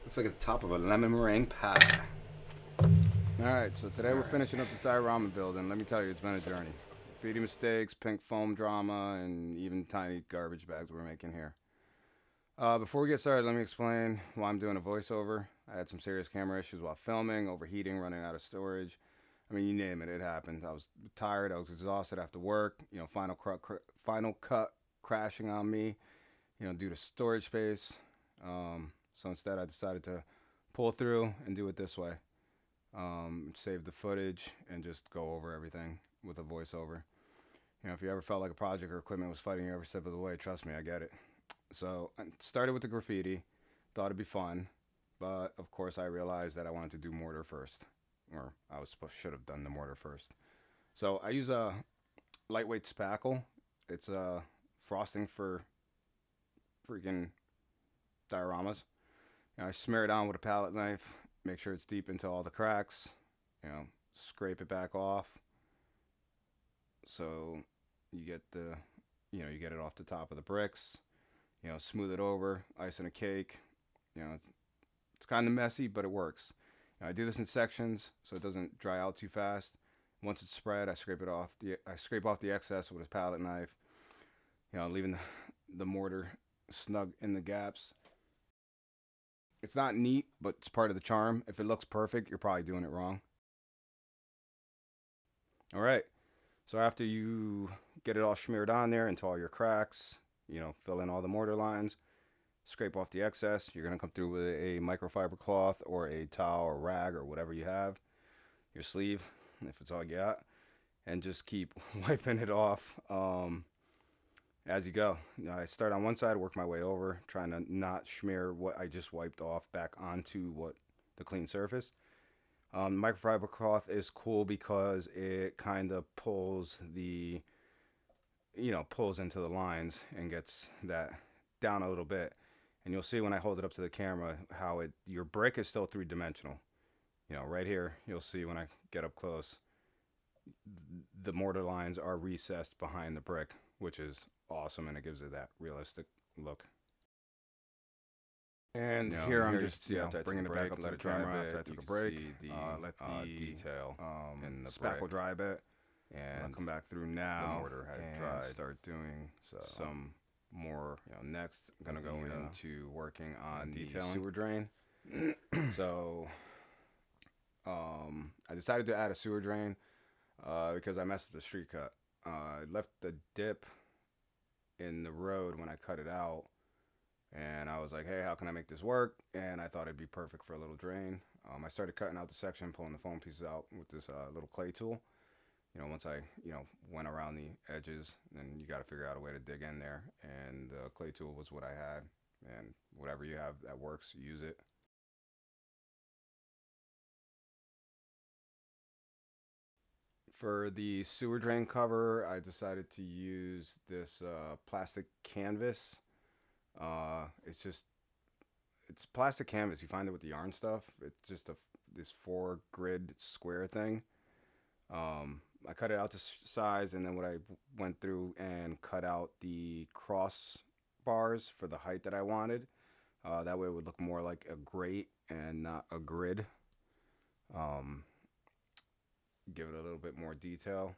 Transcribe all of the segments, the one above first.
Looks like the top of a lemon meringue pie. Alright, so today we're finishing up this diorama building. Let me tell you, it's been a journey. Graffiti mistakes, pink foam drama, and even tiny garbage bags we're making here. Before we get started, let me explain why I'm doing a voiceover. I had some serious camera issues while filming, overheating, running out of storage. I mean, you name it, it happened. I was tired, I was exhausted after work. Final cut crashing on me, due to storage space. So instead, I decided to pull through and do it this way. Save the footage and just go over everything with a voiceover. If you ever felt like a project or equipment was fighting you every step of the way, trust me, I get it. So I started with the graffiti, thought it'd be fun, but of course I realized that I wanted to do mortar first, or should have done the mortar first. So I use a lightweight spackle. It's a frosting for freaking dioramas. I smear it on with a palette knife, make sure it's deep into all the cracks, scrape it back off so you get you get it off the top of the bricks, smooth it over, icing a cake. It's kind of messy, but it works. I do this in sections so it doesn't dry out too fast. Once it's spread, I scrape off the excess with a palette knife, leaving the mortar snug in the gaps. It's not neat, but it's part of the charm. If it looks perfect, you're probably doing it wrong. All right. So after you get it all smeared on there into all your cracks, fill in all the mortar lines, scrape off the excess. You're going to come through with a microfiber cloth or a towel or rag or whatever you have, your sleeve, if it's all you got, and just keep wiping it off as you go. I start on one side, work my way over, trying to not smear what I just wiped off back onto the clean surface. Microfiber cloth is cool because it kind of pulls into the lines and gets that down a little bit. And you'll see when I hold it up to the camera how your brick is still three dimensional. Right here, you'll see when I get up close, the mortar lines are recessed behind the brick, which is awesome, and it gives it that realistic look. And here I'm just bringing it back up to the camera after I took a break. Let the detail in the spackle dry a bit, and come back through now. The mortar had dried. Start doing some more. Next, I'm gonna go into working on the sewer drain. So I decided to add a sewer drain because I messed up the street cut. I left the dip in the road when I cut it out, and I was like, hey, how can I make this work? And I thought it'd be perfect for a little drain. I started cutting out the section, pulling the foam pieces out with this little clay tool. Once I, went around the edges, then you got to figure out a way to dig in there. And the clay tool was what I had. And whatever you have that works, use it. For the sewer drain cover, I decided to use this plastic canvas. It's plastic canvas. You find it with the yarn stuff. It's just this 4 grid square thing. I cut it out to size, and then what I went through and cut out the cross bars for the height that I wanted. That way it would look more like a grate and not a grid. Um, Give it a little bit more detail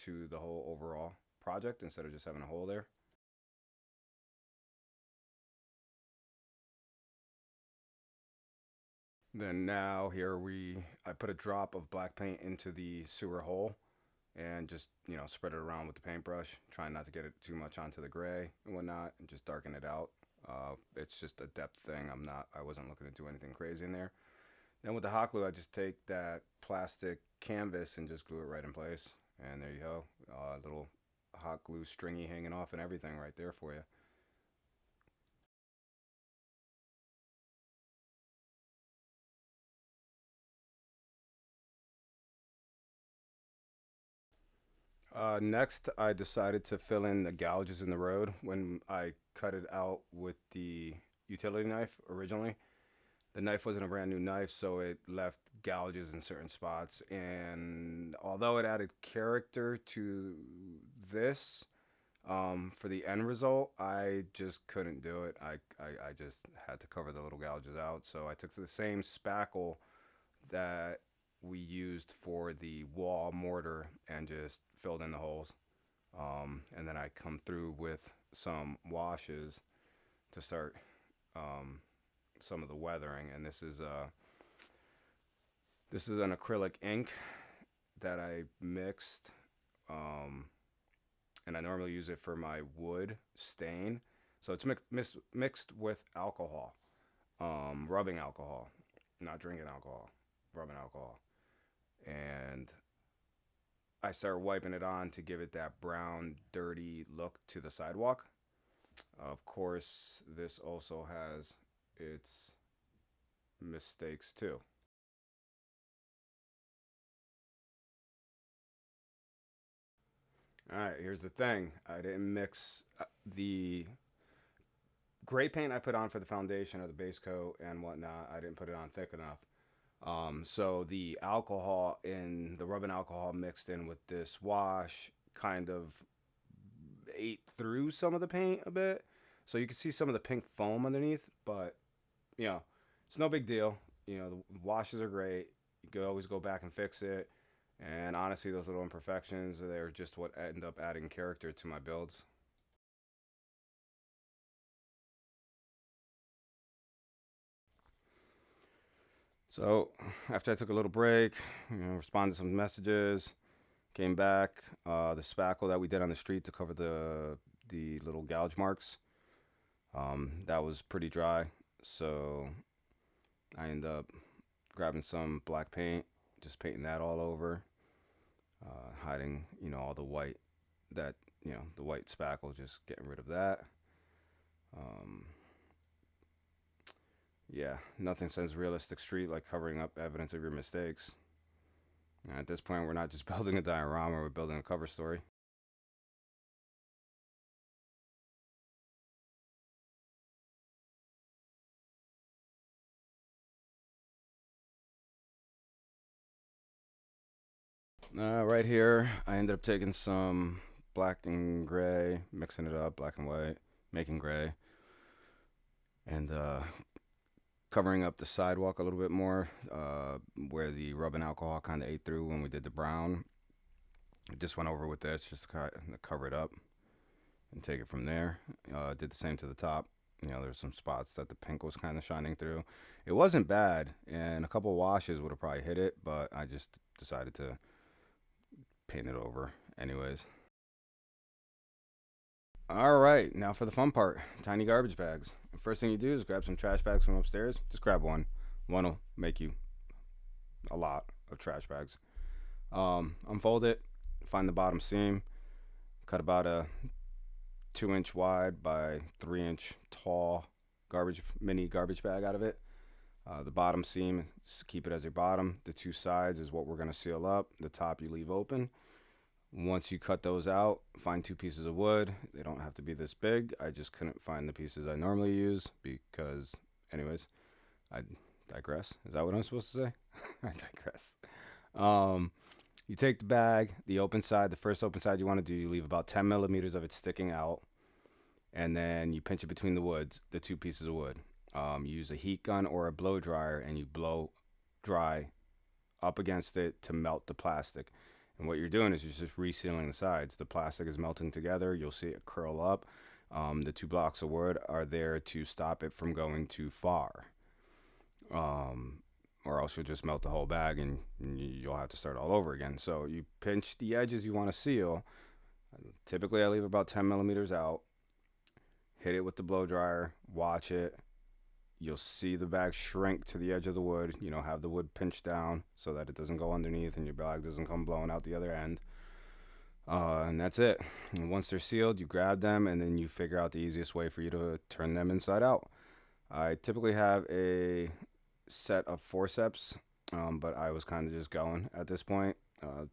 to the whole overall project instead of just having a hole there. Then now I put a drop of black paint into the sewer hole and just, spread it around with the paintbrush, trying not to get it too much onto the gray and whatnot, and just darken it out. It's just a depth thing. I wasn't looking to do anything crazy in there. Then with the hot glue, I just take that plastic canvas and just glue it right in place. And there you go. Little hot glue stringy hanging off and everything right there for you. Next, I decided to fill in the gouges in the road when I cut it out with the utility knife originally. The knife wasn't a brand new knife, so it left gouges in certain spots. And although it added character to this, For the end result, I just couldn't do it. I just had to cover the little gouges out. So I took the same spackle that we used for the wall mortar and just filled in the holes. And then I come through with some washes to start um, some of the weathering. And this is an acrylic ink that I mixed, um, and I normally use it for my wood stain. So it's mixed with alcohol, rubbing alcohol, not drinking alcohol, rubbing alcohol. And I start wiping it on to give it that brown, dirty look to the sidewalk. Of course, this also has its mistakes too. All right, here's the thing. I didn't mix the gray paint I put on for the foundation or the base coat and whatnot. I didn't put it on thick enough. So the alcohol in the rubbing alcohol mixed in with this wash kind of ate through some of the paint a bit. So you can see some of the pink foam underneath, but you know, it's no big deal. The washes are great. You can always go back and fix it. And honestly, those little imperfections, they're just what end up adding character to my builds. So after I took a little break, responded to some messages, came back. The spackle that we did on the street to cover the little gouge marks, that was pretty dry. So I ended up grabbing some black paint, just painting that all over, hiding all the white that the white spackle, just getting rid of that. Um, yeah, nothing says realistic street like covering up evidence of your mistakes. At this point, we're not just building a diorama; we're building a cover story. Right here, I ended up taking some black and gray, mixing it up, black and white, making gray, and covering up the sidewalk a little bit more, where the rubbing alcohol kind of ate through when we did the brown. I just went over with this just to cover it up and take it from there. Did the same to the top. There's some spots that the pink was kind of shining through. It wasn't bad, and a couple washes would have probably hit it, but I just decided to paint it over anyways. All right, now for the fun part, tiny garbage bags. First thing you do is grab some trash bags from upstairs. Just grab one. One will make you a lot of trash bags. Unfold it, find the bottom seam, cut about a 2-inch wide by 3-inch tall mini garbage bag out of it. The bottom seam, keep it as your bottom. The two sides is what we're going to seal up. The top you leave open. Once you cut those out, find 2 pieces of wood. They don't have to be this big. I just couldn't find the pieces I normally use because, anyways, I digress. Is that what I'm supposed to say? I digress. You take the bag, the open side, the first open side you want to do, you leave about 10 millimeters of it sticking out, and then you pinch it between the 2 pieces of wood. You use a heat gun or a blow dryer, and you blow dry up against it to melt the plastic. And what you're doing is you're just resealing the sides. The plastic is melting together. You'll see it curl up. The 2 blocks of wood are there to stop it from going too far. Or else you'll just melt the whole bag and you'll have to start all over again. So you pinch the edges you want to seal. Typically, I leave about 10 millimeters out. Hit it with the blow dryer. Watch it. You'll see the bag shrink to the edge of the wood. Have the wood pinched down so that it doesn't go underneath and your bag doesn't come blowing out the other end. And that's it. And once they're sealed, you grab them and then you figure out the easiest way for you to turn them inside out. I typically have a set of forceps, but I was kind of just going at this point.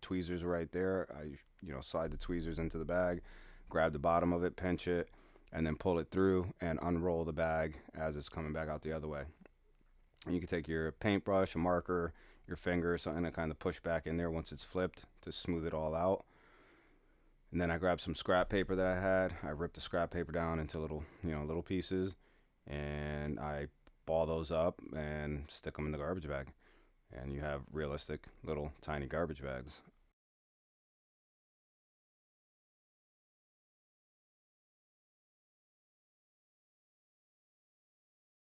Tweezers right there. I slide the tweezers into the bag, grab the bottom of it, pinch it, and then pull it through and unroll the bag as it's coming back out the other way. And you can take your paintbrush, a marker, your finger, something to kind of push back in there once it's flipped to smooth it all out. And then I grabbed some scrap paper that I had. I ripped the scrap paper down into little pieces, and I ball those up and stick them in the garbage bag. And you have realistic little tiny garbage bags.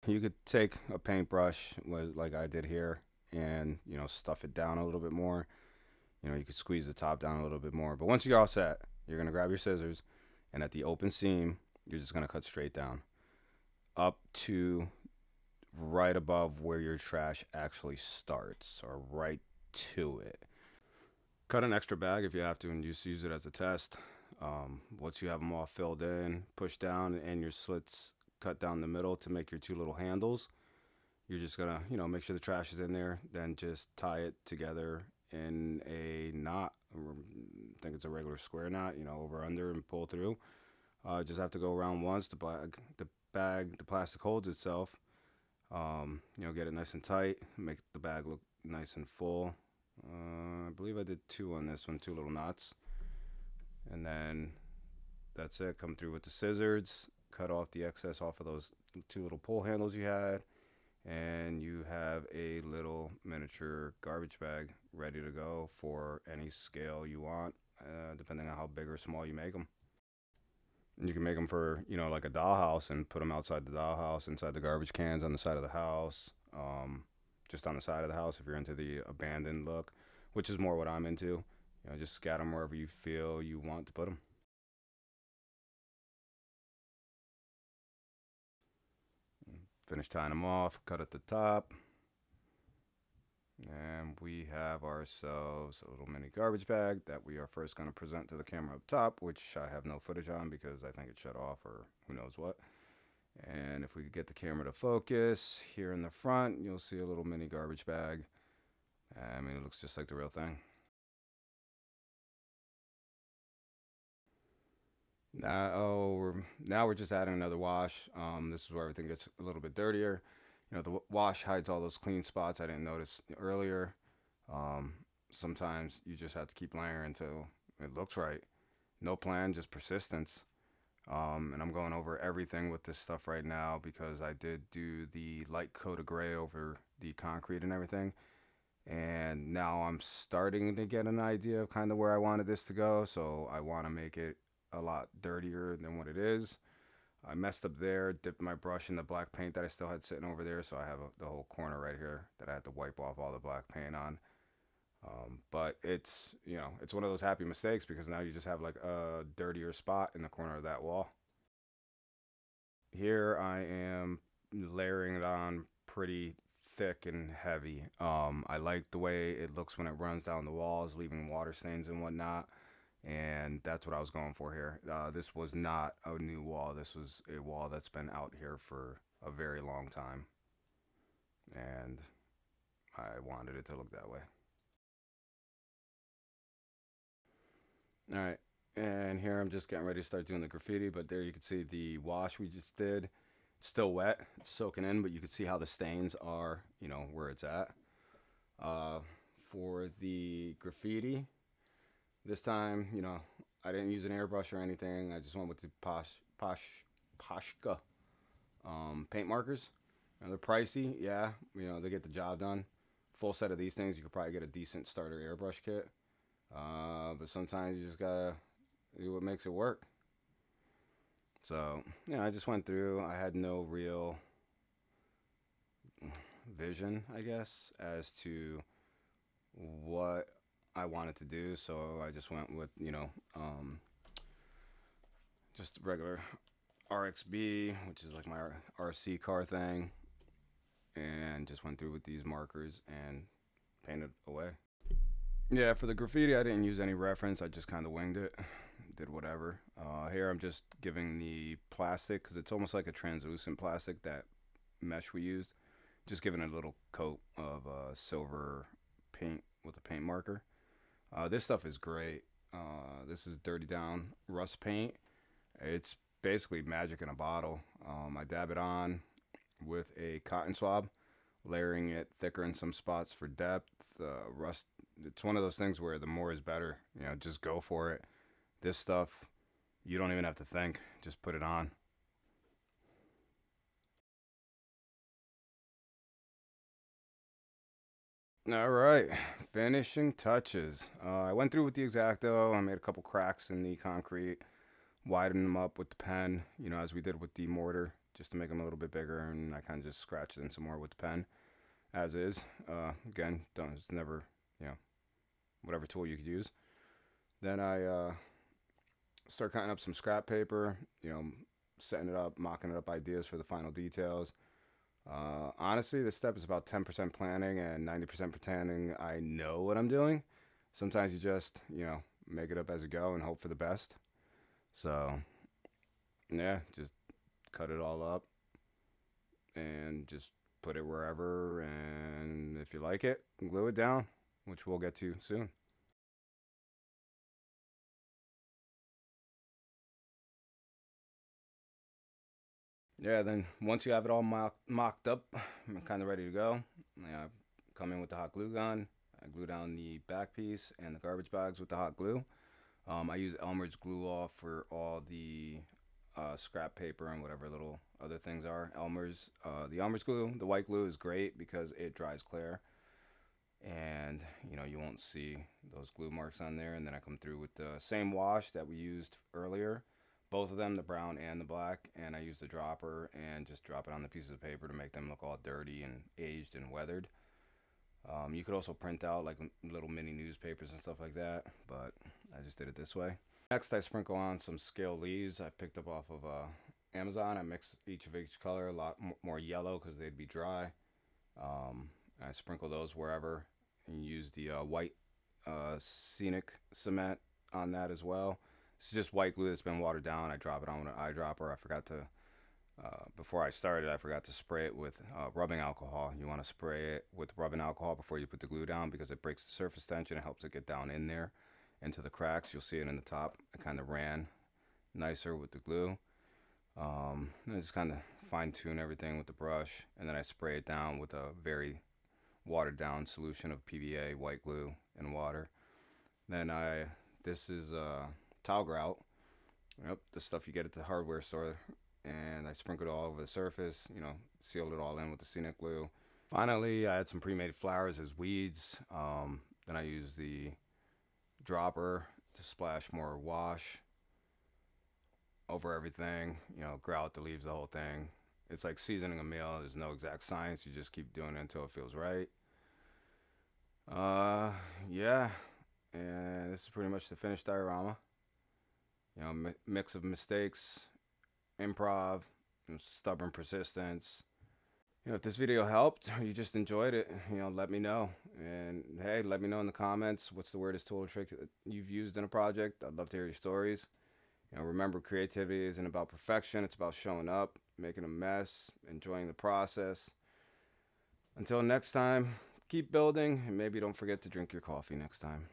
You could take a paintbrush, like I did here, and stuff it down a little bit more. You could squeeze the top down a little bit more. But once you're all set, you're gonna grab your scissors, and at the open seam, you're just gonna cut straight down up to right above where your trash actually starts, or right to it. Cut an extra bag if you have to, and just use it as a test. Once you have them all filled in, push down, and your slits cut down the middle to make your two little handles. You're just gonna, make sure the trash is in there. Then just tie it together in a knot. I think it's a regular square knot. Over under and pull through. Just have to go around once. The plastic holds itself. Get it nice and tight. Make the bag look nice and full. I believe I did two on this one, two little knots. And then that's it. Come through with the scissors, cut off the excess off of those two little pull handles you had, and you have a little miniature garbage bag ready to go for any scale you want, depending on how big or small you make them. And you can make them for, like a dollhouse, and put them outside the dollhouse, inside the garbage cans on the side of the house, just on the side of the house if you're into the abandoned look, which is more what I'm into. Just scatter them wherever you feel you want to put them. Finish tying them off, cut at the top, and we have ourselves a little mini garbage bag that we are first going to present to the camera up top, which I have no footage on because I think it shut off or who knows what. And if we could get the camera to focus, here in the front, you'll see a little mini garbage bag. I mean, it looks just like the real thing. Now we're just adding another wash. This is where everything gets a little bit dirtier. The wash hides all those clean spots I didn't notice earlier. Um, Sometimes you just have to keep layering until it looks right. No plan, just persistence. And I'm going over everything with this stuff right now because I did do the light coat of gray over the concrete and everything. And now I'm starting to get an idea of kind of where I wanted this to go. So I want to make it a lot dirtier than what it is. I messed up there, dipped my brush in the black paint that I still had sitting over there. So I have the whole corner right here that I had to wipe off all the black paint on. But it's one of those happy mistakes because now you just have like a dirtier spot in the corner of that wall. Here I am layering it on pretty thick and heavy. I like the way it looks when it runs down the walls, leaving water stains and whatnot. And that's what I was going for here. This was not a new wall. This was a wall that's been out here for a very long time. And I wanted it to look that way. All right. And here I'm just getting ready to start doing the graffiti, but there you can see the wash we just did. It's still wet, it's soaking in, but you can see how the stains are, where it's at. Uh, for the graffiti, this time, I didn't use an airbrush or anything. I just went with the Pashka paint markers. They're pricey, yeah. They get the job done. Full set of these things, you could probably get a decent starter airbrush kit. But sometimes you just gotta do what makes it work. So, I just went through. I had no real vision, I guess, as to what I wanted to do. So I just went with, just regular RXB, which is like my RC car thing, and just went through with these markers and painted away. Yeah, for the graffiti, I didn't use any reference. I just kind of winged it, did whatever. Here, I'm just giving the plastic because it's almost like a translucent plastic, that mesh we used. Just giving it a little coat of silver paint with a paint marker. This stuff is great. This is Dirty Down Rust paint. It's basically magic in a bottle. I dab it on with a cotton swab, layering it thicker in some spots for depth. Rust, it's one of those things where the more is better. Just go for it. This stuff, you don't even have to think. Just put it on. All right, finishing touches. I went through with the X-Acto. I made a couple cracks in the concrete, widened them up with the pen, as we did with the mortar, just to make them a little bit bigger. And I kind of just scratched in some more with the pen, as is. Again, don't it's never, whatever tool you could use. Then I start cutting up some scrap paper, setting it up, mocking it up ideas for the final details. Honestly, this step is about 10% planning and 90% pretending I know what I'm doing. Sometimes you just, make it up as you go and hope for the best. So, yeah, just cut it all up and just put it wherever. And if you like it, glue it down, which we'll get to soon. Yeah, then once you have it all mocked up, I'm kind of ready to go. I come in with the hot glue gun. I glue down the back piece and the garbage bags with the hot glue. I use Elmer's glue off for all the scrap paper and whatever little other things are. The Elmer's glue, the white glue is great because it dries clear, and you won't see those glue marks on there. And then I come through with the same wash that we used earlier, both of them, the brown and the black, and I use the dropper and just drop it on the pieces of paper to make them look all dirty and aged and weathered. You could also print out like little mini newspapers and stuff like that, but I just did it this way. Next, I sprinkle on some scale leaves I picked up off of Amazon. I mix each of each color, a lot more yellow because they'd be dry. I sprinkle those wherever and use the white scenic cement on that as well. It's just white glue that's been watered down. I drop it on an eyedropper. Before I started, I forgot to spray it with rubbing alcohol. You want to spray it with rubbing alcohol before you put the glue down because it breaks the surface tension. It helps it get down in there into the cracks. You'll see it in the top. It kind of ran nicer with the glue. And I just kind of fine tune everything with the brush, and then I spray it down with a very watered down solution of PVA, white glue, and water. Then this is tile grout. Yep, the stuff you get at the hardware store, and I sprinkled it all over the surface, sealed it all in with the scenic glue. Finally, I had some pre-made flowers as weeds. Then I used the dropper to splash more wash over everything, grout the leaves, the whole thing. It's like seasoning a meal. There's no exact science. You just keep doing it until it feels right. Yeah, and this is pretty much the finished diorama. Mix of mistakes, improv, stubborn persistence. If this video helped or you just enjoyed it, let me know. And hey, let me know in the comments what's the weirdest tool or trick that you've used in a project. I'd love to hear your stories. Remember, creativity isn't about perfection. It's about showing up, making a mess, enjoying the process. Until next time, keep building, and maybe don't forget to drink your coffee next time.